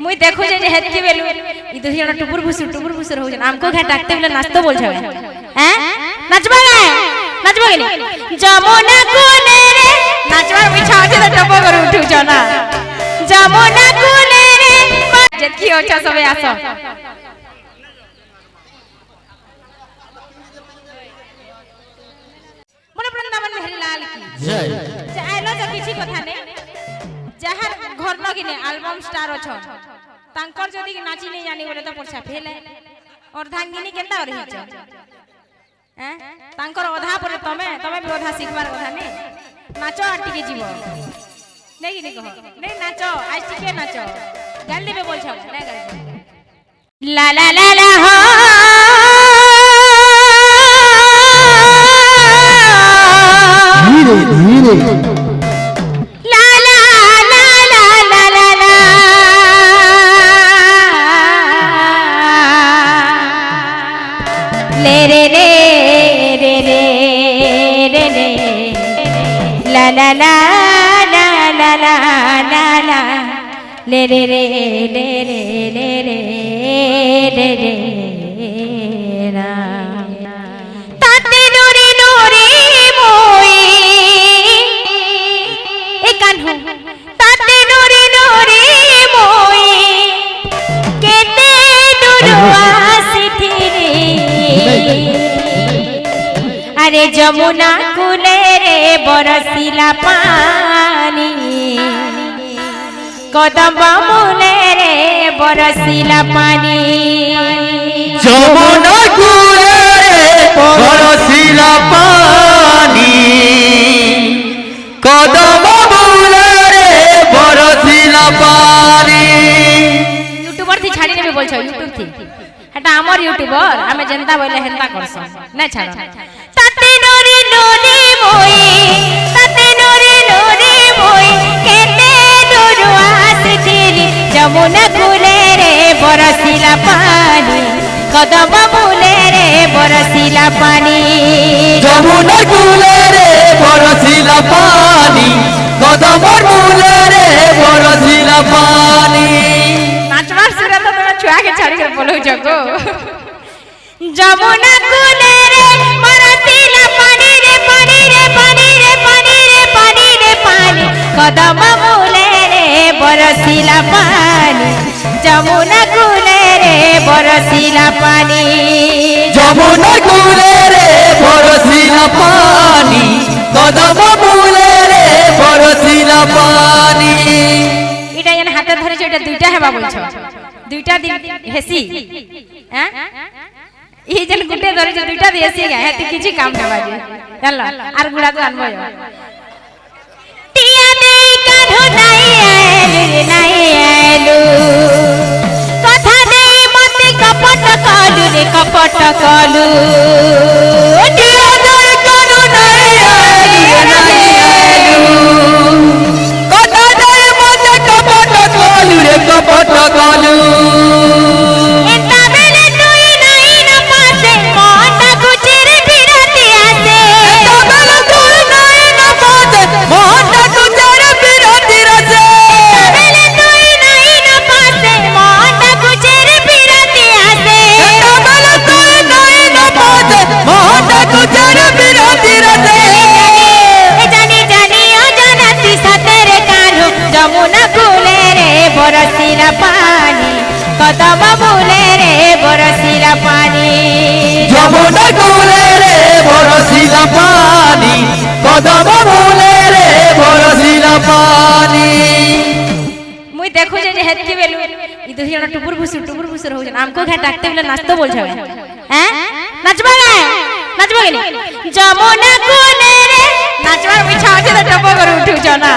मुई देखो जे हेतकी बेलु इ दुही जण टुपुर भुसुर हो जन हमको घा डाकते बेले नाचतो बोल छवे हैं नाचबा के नी जमुना कोने रे नाचबा इच्छा আছে তো टपो कर उठु छ ना जमुना कोने रे जेतकी हो छ सबे आसो मन वृंदावन मेहरी लाल की जय जे आइलो जे किछि कथा ने जहार घर न किने एल्बम स्टार अछ तांकर जदी नाची नहीं जानी बोले तो परछा फेल है और धांगिनी केंता रही छ हैं तांकर ओधा पर तमे भी ओधा सिखबार कथा ने नाचो आटी के जीवो नहीं नहीं कहो नहीं नाचो आज टिके नाचो गाल देबे बोल छ ना गाल ला ला ला ला हो धीरे धीरे la la la la la la la le re re le re le re le re na tate nuri nuri moi ekanhu tate nuri nuri moi kete duru asithiri अरे जमुना कुले रे बरसिला पानी कदम मूले रे बरसिला पानी जमुना कुले रे बरसिला पानी कदम मूले रे बरसिला पानी यूट्यूबर थी छाड़ी ने बोल छ यूट्यूब थी हटा हमर यूट्यूबर हमें जनता बोले हेंता करछ नै छाड़ tate nuri nuri moi kete duru asithili jamuna kule re borasila pani kadam mule re borasila pani Jamuna कुले रे बरसिला पानी कदम मूले रे बरसिला पानी नाचवार सुरा तो तोरा छुआ के छाड़ी के बोलो जगो जमुना कुले रे बरसिला पानी रे पानी रे पानी रे पानी रे पानी रे पानी कदम मूले रे बरसिला पानी जमुना कुले रे बरसिला पानी जमुना कुले रे बरसिला पानी कदम मूले रे बरसिला पानी इटा यानी हाथ धरे छ इटा दुईटा हेबा बोल छ दुईटा दिन हेसी हैं ई जन गुटे धरे छ दुईटा दि हेसी गा हेती किछि काम ना बाजे चलो आर गुडा तो अनबो टिया दे काढो नाही आलू कथा दे मते कपट कलू रे कपट कलू टिया दे काढो नाही आलू कथा दे मते कपट कलू रे कपट कलू बरसिला पानी कदम मूले रे बरसिला पानी जमुना कुले रे बरसिला पानी कदम मूले रे बरसिला पानी मुई देखो जे हेतकी बेलु इ दुही जण टुपुर भुसुर हो जन हमको घा डाकते बेले नाचतो बोल छवे हैं नाचबा के नी जमुना कोने रे नाचबा इच्छा আছে তো टपो कर उठु छ ना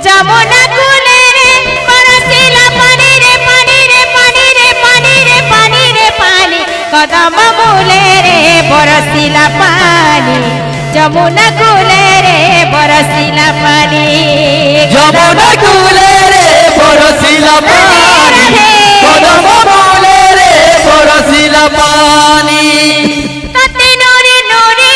जमुना कोने रे बरसिला पानी रे पानी रे पानी रे पानी रे पानी रे पानी कदम मूले रे बरसिला पानी जमुना कुले रे बरसिला पानी जमुना कुले रे बरसिला पानी कदम मूले रे बरसिला पानी tate nuri nuri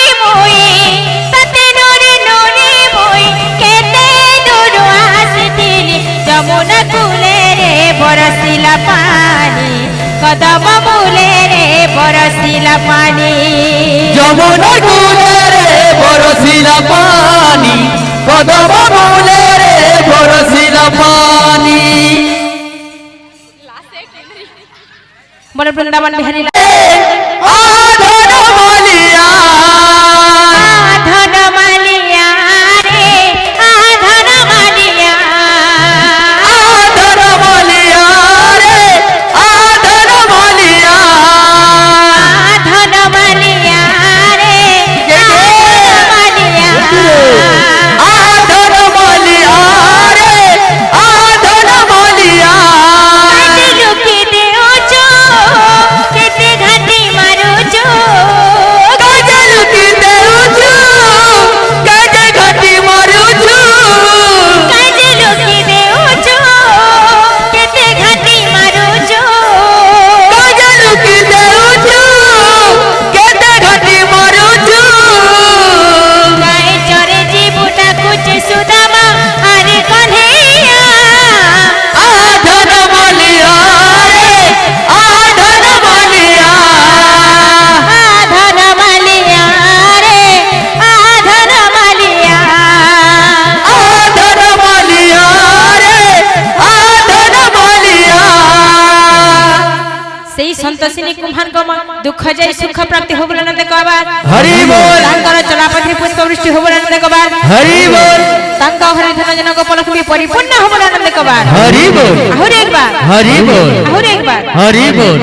moi kete duru asithili Jamuna कुले रे বরসিলা পানি কদম মূলে রে বরসিলা পানি যমুনা কূলে রে বরসিলা পানি কদম মূলে রে বরসিলা পানি বলে বৃন্দাবন বিহারী আধন মালিয়া আধন মালিয়া রে আধন মালিয়া আধন মালিয়া রে আধন মালিয়া আধন মালিয়া রে আধন মালিয়া আধন মালিয়া রে আধন মালিয়া লুকি দেউছো কেতে ঘাটি মারুছো কাজে লুকি দেউছো কাজে ঘাটি মারুছো কাজে লুকি দেউছো কেতে ঘাটি মারুছো কাজে লুকি দেউছো কেতে ঘাটি মারুছো গায়ে চরে জীবুটা কুচে সুদামা আরে কন্হেয়া আধন মালিয়া রে আধন মালিয়া আধন মালিয়া রে আধন মালিয়া আধন মালিয়া রে আধন মালিয়া সেই সন্তোষিনী কুম্ভানଙ୍କ দুঃখ যাই সুখ প্রাপ্তি হবল না দেখবার হরি বল তাঙ্কর চলাপথে পুষ্পবৃষ্টি হবল না দেখবার হরি বল তাঙ্ক ঘরে ধনজনক উপলক্ষ্মী পরিপূর্ণ হবল না দেখবার হরি বল আহুরি একবার হরি বল আহুরি একবার হরি বল